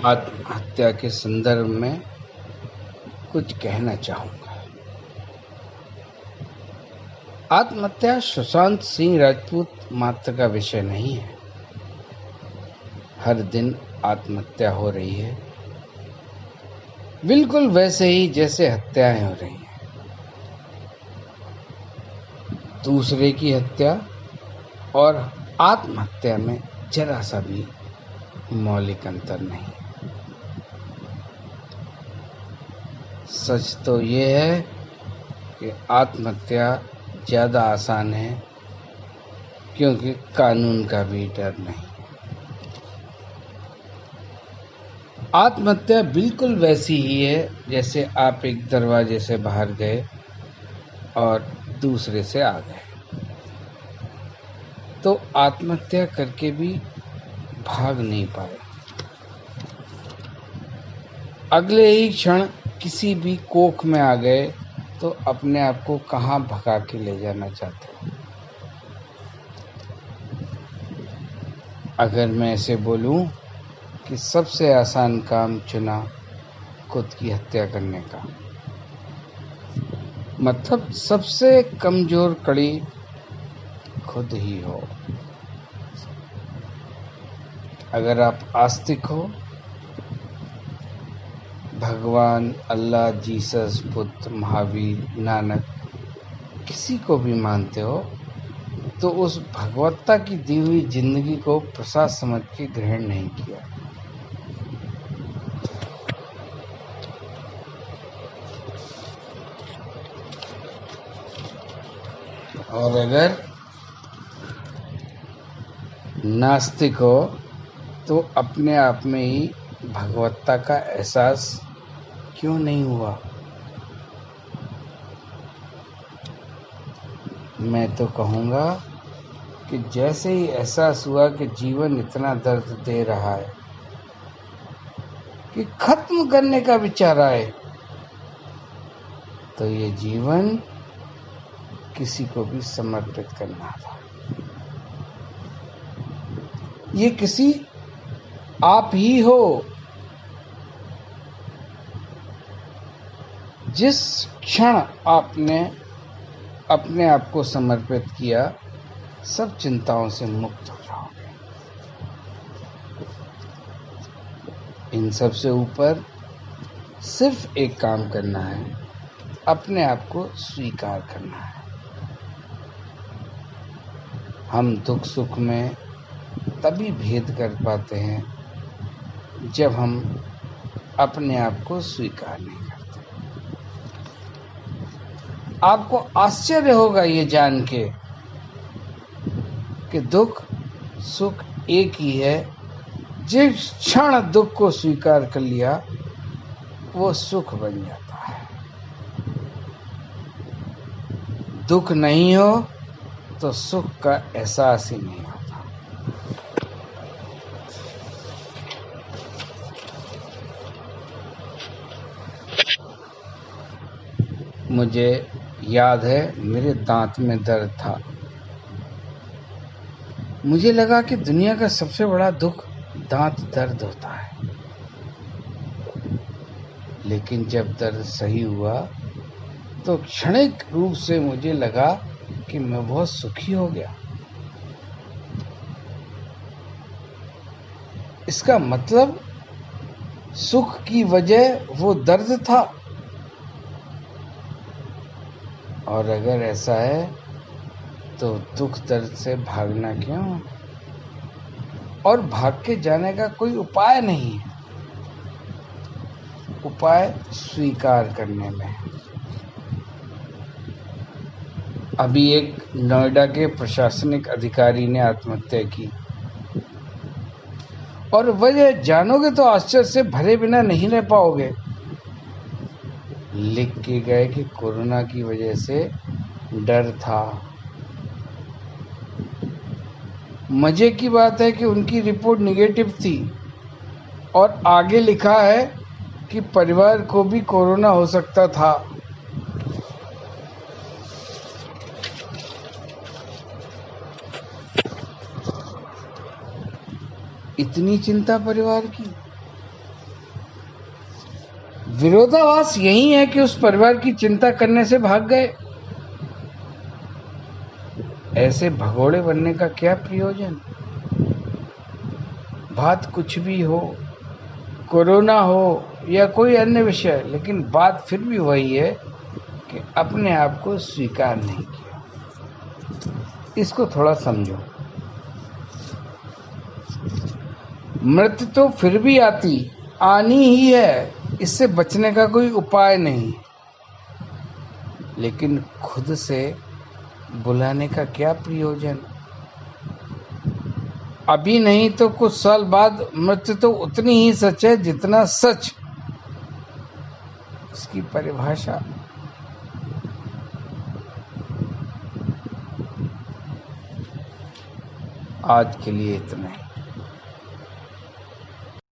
आत्महत्या के संदर्भ में कुछ कहना चाहूँगा। आत्महत्या सुशांत सिंह राजपूत मात्र का विषय नहीं है। हर दिन आत्महत्या हो रही है, बिल्कुल वैसे ही जैसे हत्याएं हो रही हैं। दूसरे की हत्या और आत्महत्या में जरा सा भी मौलिक अंतर नहीं। सच तो ये है कि आत्महत्या ज़्यादा आसान है, क्योंकि कानून का भी डर नहीं। आत्महत्या बिल्कुल वैसी ही है जैसे आप एक दरवाजे से बाहर गए और दूसरे से आ गए, तो आत्महत्या करके भी भाग नहीं पाए। अगले ही क्षण किसी भी कोख में आ गए तो अपने आप को कहाँ भगा के ले जाना चाहते हो। अगर मैं ऐसे बोलूं कि सबसे आसान काम चुना खुद की हत्या करने का, मतलब सबसे कमजोर कड़ी खुद ही हो। अगर आप आस्तिक हो, भगवान, अल्लाह, जीसस, बुद्ध, महावीर, नानक किसी को भी मानते हो, तो उस भगवत्ता की दी हुई जिंदगी को प्रसाद समझ के ग्रहण नहीं किया। और अगर नास्तिक हो तो अपने आप में ही भगवत्ता का एहसास क्यों नहीं हुआ। मैं तो कहूँगा कि जैसे ही एहसास हुआ कि जीवन इतना दर्द दे रहा है कि खत्म करने का विचार आए, तो ये जीवन किसी को भी समर्पित करना था। ये किसी आप ही हो। जिस क्षण आपने अपने आप को समर्पित किया, सब चिंताओं से मुक्त हो जाओगे। इन सब से ऊपर सिर्फ एक काम करना है, अपने आप को स्वीकार करना है। हम दुख सुख में तभी भेद कर पाते हैं जब हम अपने आप को स्वीकार नहीं करते। आपको आश्चर्य होगा ये जान के कि दुख सुख एक ही है। जिस क्षण दुख को स्वीकार कर लिया, वो सुख बन जाता है। दुख नहीं हो तो सुख का एहसास ही नहीं होता। मुझे याद है, मेरे दांत में दर्द था। मुझे लगा कि दुनिया का सबसे बड़ा दुख दांत दर्द होता है। लेकिन जब दर्द सही हुआ तो क्षणिक रूप से मुझे लगा कि मैं बहुत सुखी हो गया। इसका मतलब सुख की वजह वो दर्द था। और अगर ऐसा है तो दुख दर्द से भागना क्यों? और भाग के जाने का कोई उपाय नहीं है। उपाय स्वीकार करने में है। अभी एक नोएडा के प्रशासनिक अधिकारी ने आत्महत्या की, और वजह जानोगे तो आश्चर्य से भरे बिना नहीं रह पाओगे। लिख के गए कि कोरोना की वजह से डर था। मजे की बात है कि उनकी रिपोर्ट निगेटिव थी, और आगे लिखा है कि परिवार को भी कोरोना हो सकता था। इतनी चिंता परिवार की। विरोधाभास यही है कि उस परिवार की चिंता करने से भाग गए। ऐसे भगोड़े बनने का क्या प्रयोजन? बात कुछ भी हो, कोरोना हो या कोई अन्य विषय, लेकिन बात फिर भी वही है कि अपने आप को स्वीकार नहीं किया। इसको थोड़ा समझो। मृत्यु तो फिर भी आनी ही है, इससे बचने का कोई उपाय नहीं, लेकिन खुद से बुलाने का क्या प्रयोजन? अभी नहीं तो कुछ साल बाद मृत्यु तो उतनी ही सच है जितना सच उसकी परिभाषा। आज के लिए इतना ही।